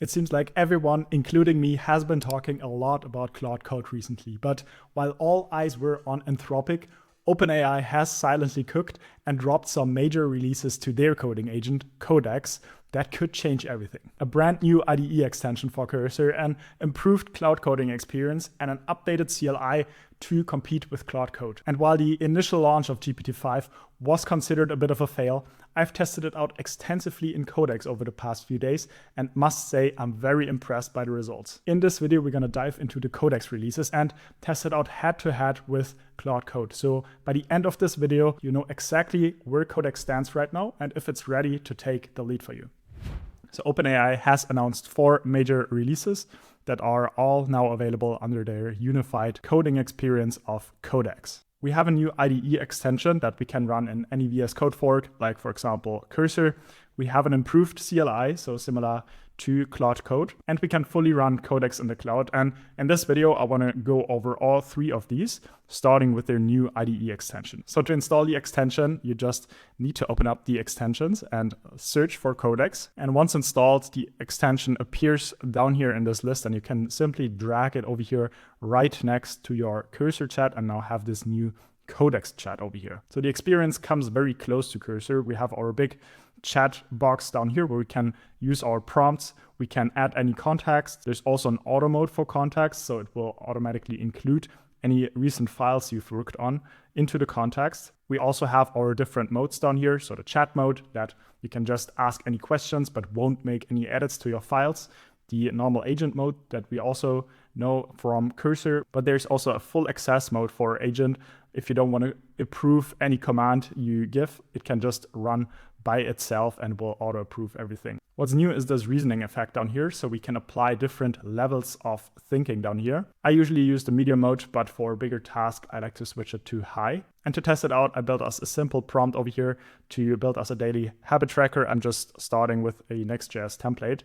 It seems like everyone, including me, has been talking a lot about Claude Code recently, but while all eyes were on Anthropic, OpenAI has silently cooked and dropped some major releases to their coding agent, Codex, that could change everything. A brand new IDE extension for Cursor, an improved cloud coding experience, and an updated CLI to compete with Claude Code. And while the initial launch of GPT-5 was considered a bit of a fail, I've tested it out extensively in Codex over the past few days and must say I'm very impressed by the results. In this video, we're going to dive into the Codex releases and test it out head-to-head with Claude Code. So by the end of this video, you know exactly where Codex stands right now and if it's ready to take the lead for you. So OpenAI has announced 4 major releases that are all now available under their unified coding experience of Codex. We have a new IDE extension that we can run in any VS Code fork, like for example Cursor. We have an improved CLI, so similar to Claude Code, and we can fully run Codex in the cloud. And in this video, I want to go over all 3 of these, starting with their new IDE extension. So to install the extension, you just need to open up the extensions and search for Codex. And once installed, the extension appears down here in this list, and you can simply drag it over here right next to your Cursor chat and now have this new Codex chat over here. So the experience comes very close to Cursor. We have our big chat box down here where we can use our prompts. We can add any context. There's also an auto mode for context, so it will automatically include any recent files you've worked on into the context. We also have our different modes down here. So the chat mode that you can just ask any questions but won't make any edits to your files. The normal agent mode that we also know from Cursor, but there's also a full access mode for agent. If you don't want to approve any command you give, it can just run by itself and will auto approve everything. What's new is this reasoning effect down here, so we can apply different levels of thinking down here. I usually use the medium mode, but for a bigger task, I like to switch it to high. And to test it out, I built us a simple prompt over here to build us a daily habit tracker. I'm just starting with a Next.js template,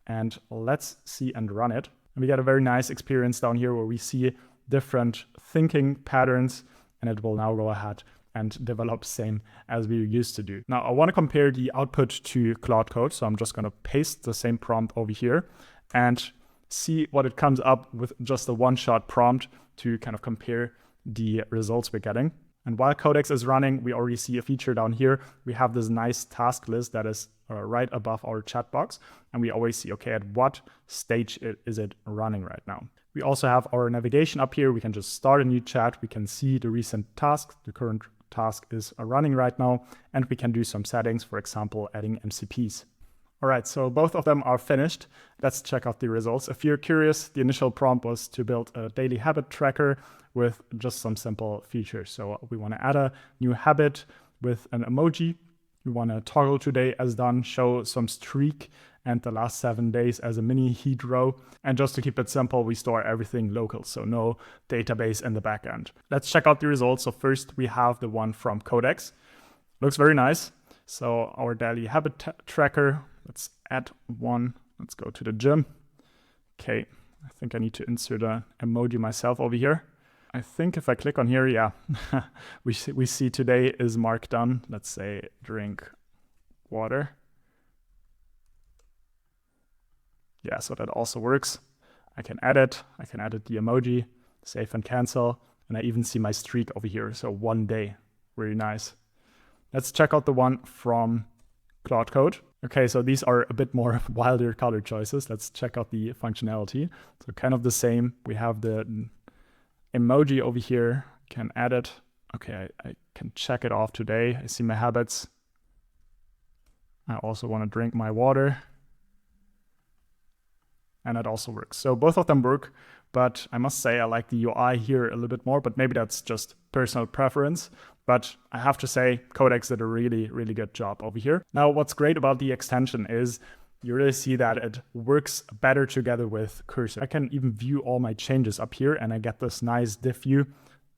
and let's see and run it. And we get a very nice experience down here where we see different thinking patterns, and it will now go ahead and develop same as we used to do. Now I want to compare the output to Claude Code, so I'm just going to paste the same prompt over here and see what it comes up with, just a one-shot prompt to kind of compare the results we're getting. And while Codex is running, we already see a feature down here. We have this nice task list that is right above our chat box, and we always see, okay, at what stage is it running right now. We also have our navigation up here. We can just start a new chat. We can see the recent task. The current task is running right now, and we can do some settings, for example, adding MCPs. All right, so both of them are finished. Let's check out the results. If you're curious, the initial prompt was to build a daily habit tracker with just some simple features. So we want to add a new habit with an emoji. We want to toggle today as done, show some streak, and the last 7 days as a mini heat row. And just to keep it simple, we store everything local, so no database in the backend. Let's check out the results. So first we have the one from Codex. Looks very nice. So our daily habit tracker, let's add one. Let's go to the gym. Okay, I think I need to insert an emoji myself over here. I think if I click on here, yeah, we see today is marked done. Let's say drink water. Yeah, so that also works. I can edit the emoji, save and cancel, and I even see my streak over here. So 1 day, really nice. Let's check out the one from Claude Code. Okay, so these are a bit more wilder color choices. Let's check out the functionality. So kind of the same. We have the emoji over here, can add it. Okay, I can check it off today. I see my habits. I also want to drink my water. And that also works. So both of them work, but I must say I like the UI here a little bit more, but maybe that's just personal preference. But I have to say Codex did a really, really good job over here. Now, what's great about the extension is you really see that it works better together with Cursor. I can even view all my changes up here, and I get this nice div view.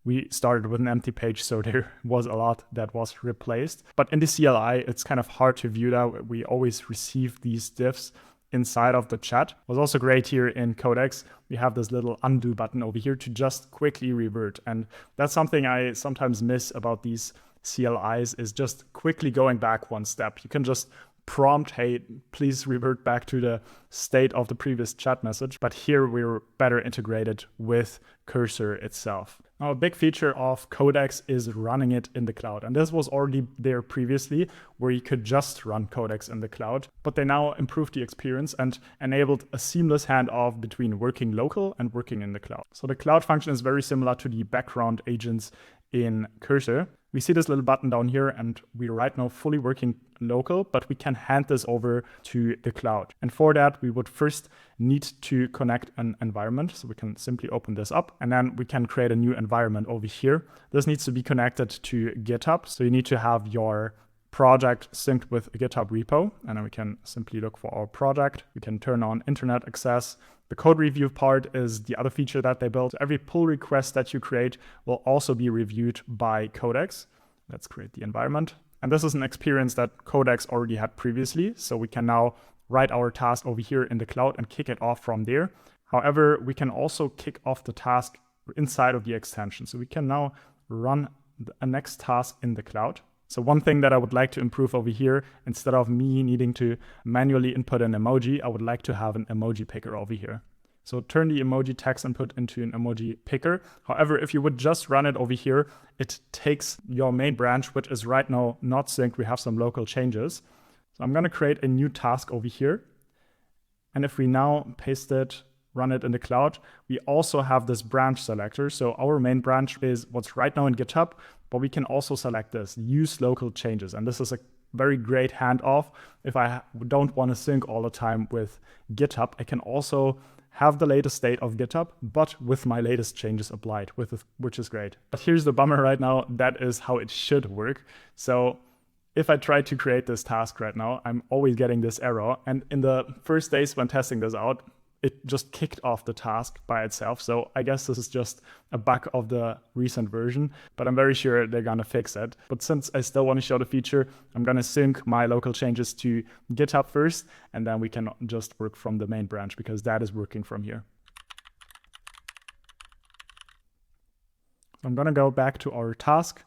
We started with an empty page, so there was a lot that was replaced. But in the CLI, it's kind of hard to view that. We always receive these divs inside of the chat. What's also great here in Codex, we have this little undo button over here to just quickly revert. And that's something I sometimes miss about these CLIs, is just quickly going back one step. You can just prompt, hey, please revert back to the state of the previous chat message. But here we're better integrated with Cursor itself. Now, a big feature of Codex is running it in the cloud. And this was already there previously, where you could just run Codex in the cloud. But they now improved the experience and enabled a seamless handoff between working local and working in the cloud. So the cloud function is very similar to the background agents in Cursor. We see this little button down here, and we're right now fully working local, but we can hand this over to the cloud. And for that, we would first need to connect an environment. So we can simply open this up, and then we can create a new environment over here. This needs to be connected to GitHub. So you need to have your project synced with a GitHub repo, and then we can simply look for our project. We can turn on internet access. The code review part is the other feature that they built. Every pull request that you create will also be reviewed by Codex. Let's create the environment. And this is an experience that Codex already had previously. So we can now write our task over here in the cloud and kick it off from there. However, we can also kick off the task inside of the extension. So we can now run a next task in the cloud. So one thing that I would like to improve over here, instead of me needing to manually input an emoji, I would like to have an emoji picker over here. So turn the emoji text input into an emoji picker. However, if you would just run it over here, it takes your main branch, which is right now not synced. We have some local changes. So I'm going to create a new task over here. And if we now paste it, run it in the cloud, we also have this branch selector. So our main branch is what's right now in GitHub, but we can also select this, use local changes. And this is a very great handoff. If I don't want to sync all the time with GitHub, I can also have the latest state of GitHub, but with my latest changes applied, which is great. But here's the bummer right now. That is how it should work. So if I try to create this task right now, I'm always getting this error. And in the first days when testing this out, it just kicked off the task by itself. So I guess this is just a bug of the recent version, but I'm very sure they're gonna fix it. But since I still wanna show the feature, I'm gonna sync my local changes to GitHub first, and then we can just work from the main branch because that is working from here. So I'm gonna go back to our task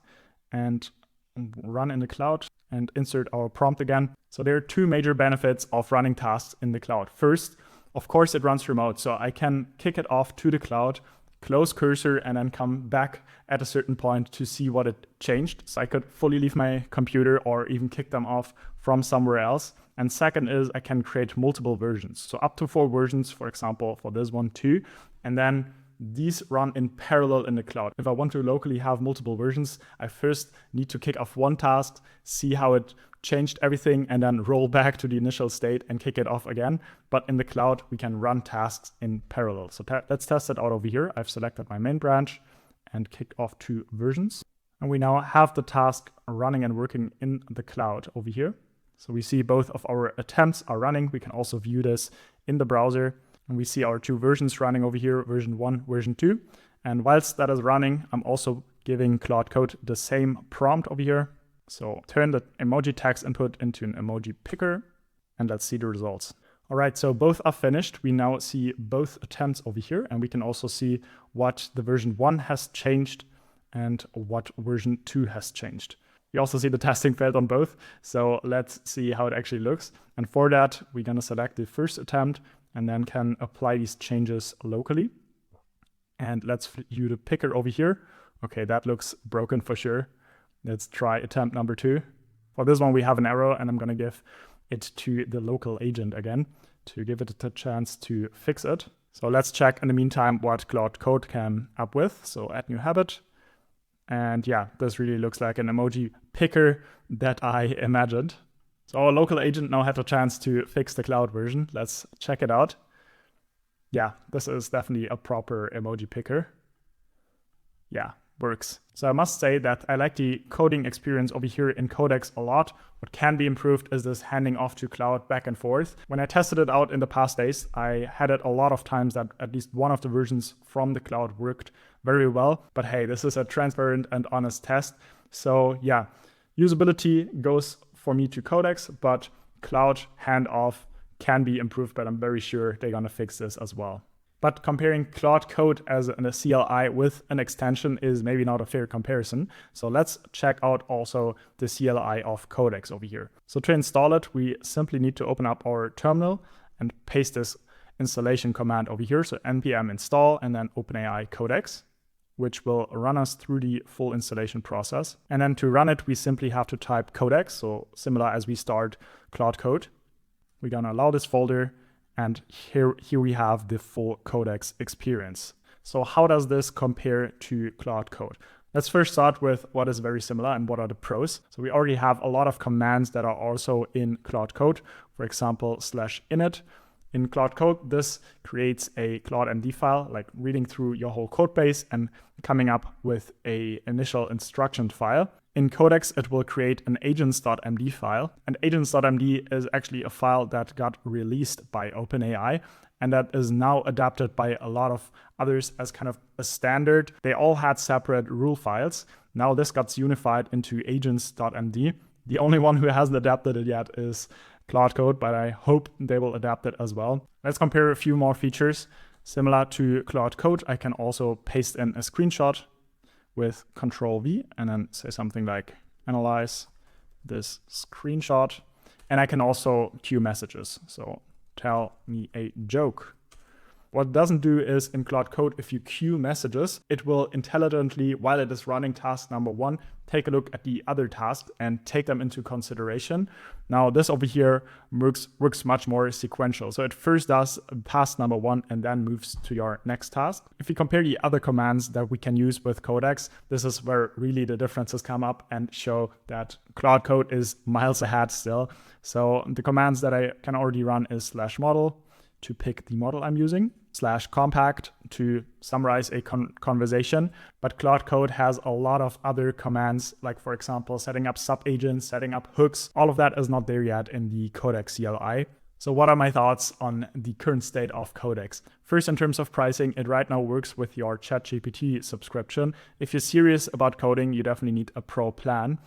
and run in the cloud and insert our prompt again. So there are two major benefits of running tasks in the cloud. First, of course, it runs remote, so I can kick it off to the cloud, close Cursor, and then come back at a certain point to see what it changed. So I could fully leave my computer or even kick them off from somewhere else. And second is I can create multiple versions. So up to 4 versions, for example, for this one too. And then these run in parallel in the cloud. If I want to locally have multiple versions, I first need to kick off one task, see how it changed everything, and then roll back to the initial state and kick it off again. But in the cloud, we can run tasks in parallel. So let's test it out over here. I've selected my main branch and kicked off 2 versions. And we now have the task running and working in the cloud over here. So we see both of our attempts are running. We can also view this in the browser. And we see our 2 versions running over here, version 1, version 2. And whilst that is running, I'm also giving Claude Code the same prompt over here. So turn the emoji text input into an emoji picker, and let's see the results. All right, so both are finished. We now see both attempts over here, and we can also see what the version 1 has changed and what version 2 has changed. We also see the testing failed on both. So let's see how it actually looks. And for that, we're gonna select the first attempt and then can apply these changes locally. And let's view the picker over here. Okay, that looks broken for sure. Let's try attempt number 2. For this one, we have an error, and I'm gonna give it to the local agent again to give it a chance to fix it. So let's check in the meantime what Claude Code came up with. So add new habit. And yeah, this really looks like an emoji picker that I imagined. So our local agent now had a chance to fix the cloud version. Let's check it out. Yeah, this is definitely a proper emoji picker. Yeah, works. So I must say that I like the coding experience over here in Codex a lot. What can be improved is this handing off to cloud back and forth. When I tested it out in the past days, I had it a lot of times that at least one of the versions from the cloud worked very well. But hey, this is a transparent and honest test. So yeah, usability goes for me to Codex, but cloud handoff can be improved, but I'm very sure they're gonna fix this as well. But comparing Claude Code as a CLI with an extension is maybe not a fair comparison. So let's check out also the CLI of Codex over here. So to install it, we simply need to open up our terminal and paste this installation command over here. So npm install and then OpenAI Codex, which will run us through the full installation process. And then to run it, we simply have to type Codex. So similar as we start Claude Code. We're gonna allow this folder, and here we have the full Codex experience. So how does this compare to Claude Code? Let's first start with what is very similar and what are the pros. So we already have a lot of commands that are also in Claude Code. For example, /init. In Claude Code, this creates a Claude MD file, like reading through your whole code base and coming up with an initial instruction file. In Codex, it will create an agents.md file. And agents.md is actually a file that got released by OpenAI and that is now adapted by a lot of others as kind of a standard. They all had separate rule files. Now this got unified into agents.md. The only one who hasn't adapted it yet is Claude Code, but I hope they will adapt it as well. Let's compare a few more features. Similar to Claude Code, I can also paste in a screenshot with Control V and then say something like analyze this screenshot. And I can also queue messages. So tell me a joke. What it doesn't do is in Claude Code, if you queue messages, it will intelligently, while it is running task number 1, take a look at the other tasks and take them into consideration. Now this over here works much more sequential. So it first does task number 1 and then moves to your next task. If you compare the other commands that we can use with Codex, this is where really the differences come up and show that Claude Code is miles ahead still. So the commands that I can already run is /model to pick the model I'm using, /compact to summarize a conversation. But Claude Code has a lot of other commands, like for example, setting up subagents, setting up hooks. All of that is not there yet in the Codex CLI. So what are my thoughts on the current state of Codex? First, in terms of pricing, it right now works with your ChatGPT subscription. If you're serious about coding, you definitely need a pro plan.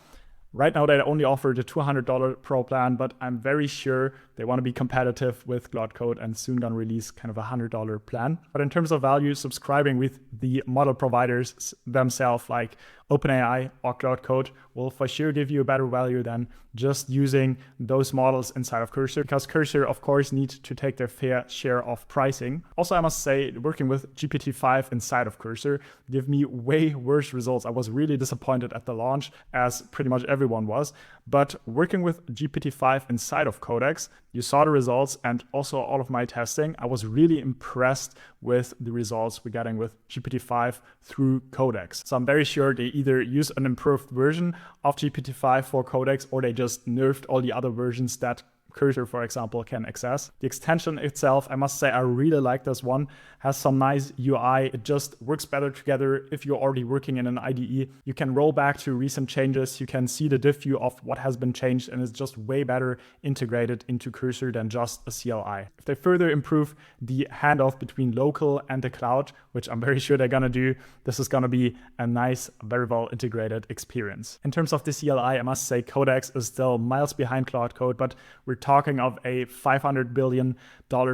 Right now, they only offer the $200 Pro plan, but I'm very sure they want to be competitive with Claude Code and soon gonna release kind of a $100 plan. But in terms of value, subscribing with the model providers themselves, like OpenAI or Claude Code, will for sure give you a better value than just using those models inside of Cursor, because Cursor, of course, needs to take their fair share of pricing. Also, I must say, working with GPT-5 inside of Cursor gave me way worse results. I was really disappointed at the launch, as pretty much everyone was. But working with GPT-5 inside of Codex, you saw the results and also all of my testing. I was really impressed with the results we're getting with GPT-5 through Codex. So I'm very sure they either use an improved version of GPT-5 for Codex or they just nerfed all the other versions that Cursor, for example, can access. The extension itself, I must say, I really like this one. Has some nice UI. It just works better together if you're already working in an IDE. You can roll back to recent changes. You can see the diff view of what has been changed, and it's just way better integrated into Cursor than just a CLI. If they further improve the handoff between local and the cloud, which I'm very sure they're gonna do, this is gonna be a nice, very well integrated experience. In terms of the CLI, I must say Codex is still miles behind Claude Code, but we're talking of a $500 billion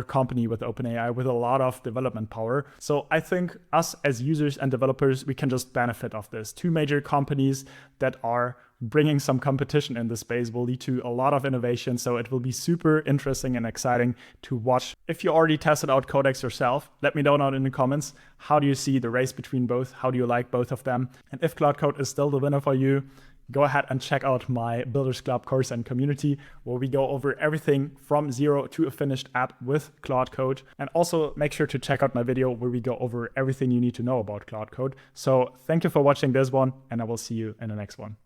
company with OpenAI with a lot of development power. So I think us as users and developers, we can just benefit of this. Two major companies that are bringing some competition in the space will lead to a lot of innovation. So it will be super interesting and exciting to watch. If you already tested out Codex yourself, let me know down in the comments. How do you see the race between both? How do you like both of them? And if Claude Code is still the winner for you, go ahead and check out my Builders Club course and community, where we go over everything from zero to a finished app with Claude Code. And also make sure to check out my video where we go over everything you need to know about Claude Code. So thank you for watching this one, and I will see you in the next one.